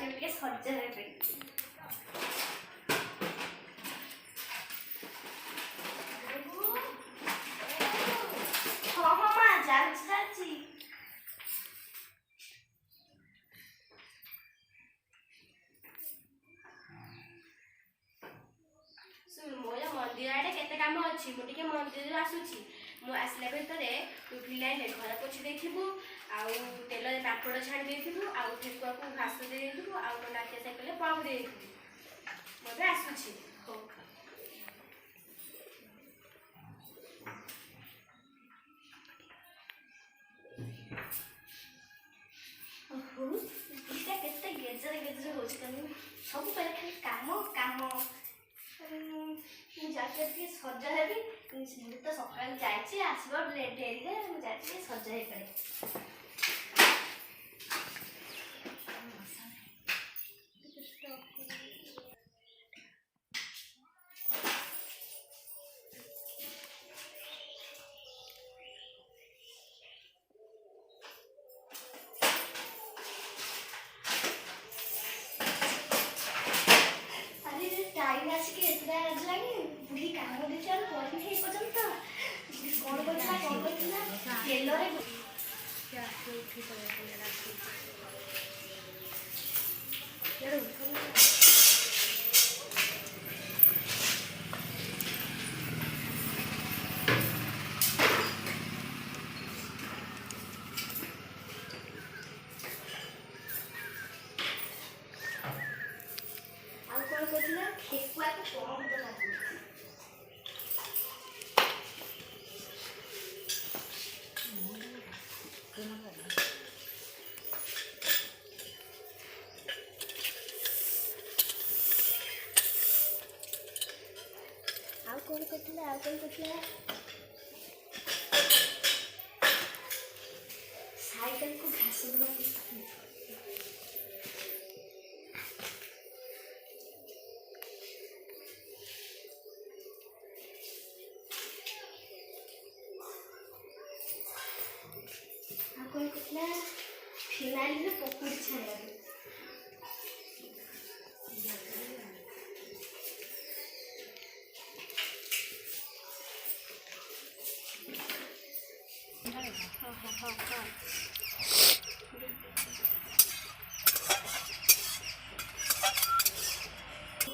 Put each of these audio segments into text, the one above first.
ଯାଉଛି ଟିକେ ସଜ ହେବି। ହଁ ହଁ ମା ଯାଉଛି ଯାଉଛି। ମୋର ମନ୍ଦିର ଆଡ଼େ କେତେ କାମ ଅଛି, ମୁଁ ଟିକେ ମନ୍ଦିରରୁ ଆସୁଛି। ମୁଁ ଆସିଲା ଭିତରେ ତୁ ଭିଲାଇନରେ ଘର ପୋଛି ଦେଇଥିବୁ, ଆଉ ତେଲରେ ପାମ୍ପଡ଼ ଛାଣି ଦେଇଥିବୁ, ଆଉ ଠେକୁଆକୁ ଘାସ ଦେଇ ଦେଇଥିବୁ, ଆଉ ମୋ ନାତିଆ ସାଇକେଲରେ ପମ୍ପ ଦେଇ ଦେଇଥିବୁ। ମୁଁ ଏବେ ଆସୁଛି। ହଉ ଦିଟା କେତେ ଗେଜରେ ଗେଜରେ ହଉଛି କାଲି, ସବୁବେଳେ ଖାଲି କାମ କାମ। ମୁଁ ଯାଉଛି ଟିକେ ସଜ ହେବି, ତ ସକାଳୁ ଯାଇଛି ଆସିବ ଡେରିରେ, ମୁଁ ଯାଉଛି ଟିକେ ସଜ ହେଇପାରେ। टाइम आसिक एतटा बाजिलानी, बुढ़ी काम देती और पढ़ी नहीं पर्यंत कौन करथिला तेलरे ठेकुआ को कौन बना कौन करथिला साइकिल को घास दवा कौन करथिला फिनाइल रे पकोड़ी छाया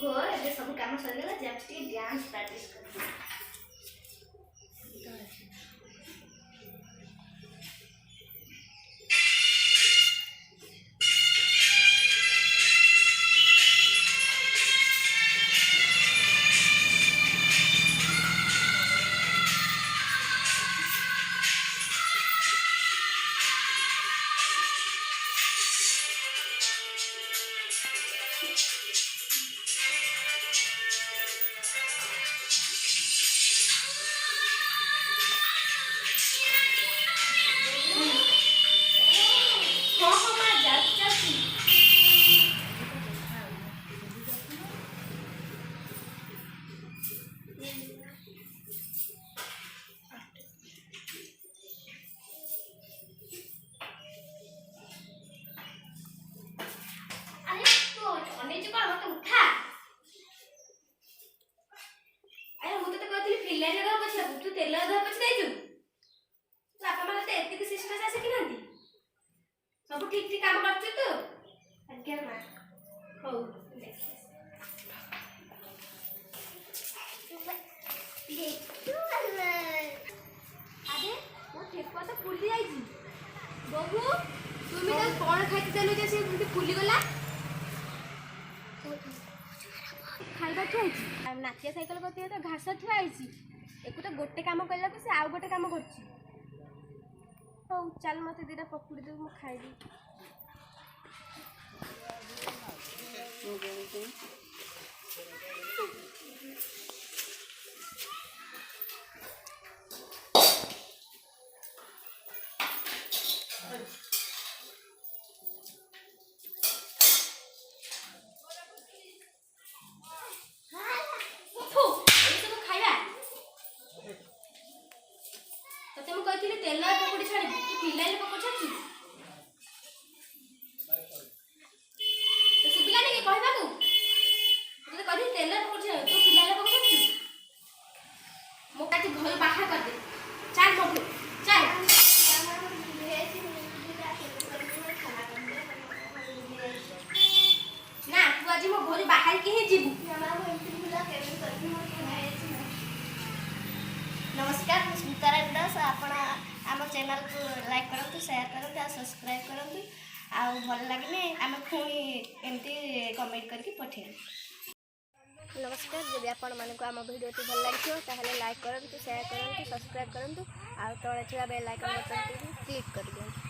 हो ये सब काम सरगला जस्ट डांस प्रैक्टिस कर। सब ठीक ठीक काम करछु तो आज्ञा मां हो अरे वो ठेकुआ तो फुली जाइछि बबू तुमी तो कोन खाइते देलु जे से फुली गला खाइबा छुआइछि नातिया साइकिल गति तो घास छुआइछि एकु तो गोटे काम कइला से आउ गोटे काम करछि हो चल मत दीदा पकुड़ी दे मु खाइबी तेल पकोड़ी छाड़ी फिलाइल पकोड़ी छाड़ी नमस्कार ମୁଁ ସ୍ମିତାରାଣୀ ଦାସ ଆପଣ ଆମ ଚ୍ୟାନେଲକୁ ଲାଇକ୍ କରନ୍ତୁ ସେୟାର କରନ୍ତୁ ଆଉ ସବସ୍କ୍ରାଇବ୍ କରନ୍ତୁ ଆଉ ଭଲ ଲାଗିଲେ ଆମେ ପୁଣି ଏମିତି କମେଣ୍ଟ କରିକି ପଠେଇବୁ। नमस्कार जब आपण मानक आम भिडियोटी भल लगे ताहले लाइक करंतु शेयर करंतु सब्सक्राइब करंतु आ तले थिबा बेल आइकन बटन क्लिक कर दियंतु।